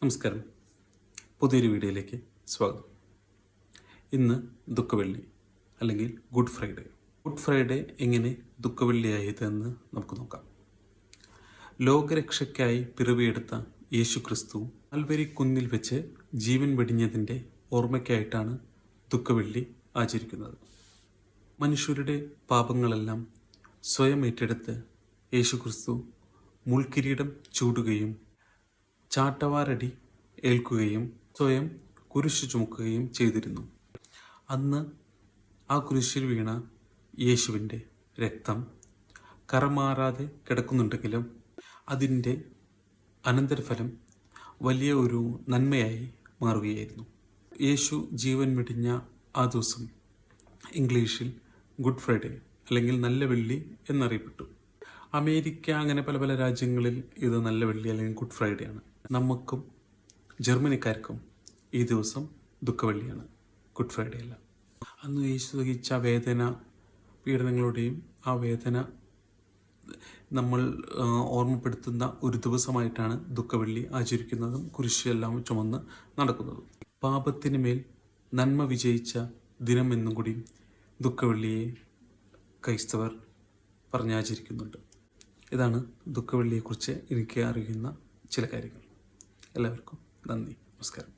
നമസ്കാരം. പുതിയൊരു വീഡിയോയിലേക്ക് സ്വാഗതം. ഇന്ന് ദുഃഖവെള്ളി അല്ലെങ്കിൽ ഗുഡ് ഫ്രൈഡേ. ഗുഡ് ഫ്രൈഡേ എങ്ങനെ ദുഃഖവെള്ളിയായതെന്ന് നമുക്ക് നോക്കാം. ലോകരക്ഷയ്ക്കായി പിറവിയെടുത്ത യേശു ക്രിസ്തു കാൽവരി കുന്നിൽ വെച്ച് ജീവൻ വെടിഞ്ഞതിൻ്റെ ഓർമ്മയ്ക്കായിട്ടാണ് ദുഃഖവെള്ളി ആചരിക്കുന്നത്. മനുഷ്യരുടെ പാപങ്ങളെല്ലാം സ്വയം ഏറ്റെടുത്ത് യേശു ക്രിസ്തു മുൾക്കിരീടം ചൂടുകയും ചാട്ടവാറടി ഏൽക്കുകയും സ്വയം കുരിശു ചുമക്കുകയും ചെയ്തിരുന്നു. അന്ന് ആ കുരിശിൽ വീണ യേശുവിൻ്റെ രക്തം കറമാറാതെ കിടക്കുന്നുണ്ടെങ്കിലും അതിൻ്റെ അനന്തരഫലം വലിയ ഒരു നന്മയായി മാറുകയായിരുന്നു. യേശു ജീവൻ വെടിഞ്ഞ ആ ദിവസം ഇംഗ്ലീഷിൽ ഗുഡ് ഫ്രൈഡേ അല്ലെങ്കിൽ നല്ല വെള്ളി എന്നറിയപ്പെട്ടു. അമേരിക്ക അങ്ങനെ പല പല രാജ്യങ്ങളിൽ ഇത് നല്ല വെള്ളി അല്ലെങ്കിൽ ഗുഡ് ഫ്രൈഡേ ആണ്. നമുക്കും ജർമ്മനിക്കാർക്കും ഈ ദിവസം ദുഃഖവെള്ളിയാണ്, ഗുഡ് ഫ്രൈഡേ അല്ല. അന്ന് യേശു സഹിച്ച വേദന, പീഡനങ്ങളുടെയും ആ വേദന നമ്മൾ ഓർമ്മപ്പെടുത്തുന്ന ഒരു ദിവസമായിട്ടാണ് ദുഃഖവെള്ളി ആചരിക്കുന്നതും കുരിശെല്ലാം ചുമന്ന് നടക്കുന്നതും. പാപത്തിന് മേൽ നന്മ വിജയിച്ച ദിനം എന്നും കൂടി ദുഃഖവെള്ളിയെ ക്രൈസ്തവർ പറഞ്ഞാചരിക്കുന്നുണ്ട്. ഇതാണ് ദുഃഖവെള്ളിയെക്കുറിച്ച് എനിക്ക് അറിയുന്ന ചില കാര്യങ്ങൾ. എല്ലാവർക്കും നന്ദി, നമസ്കാരം.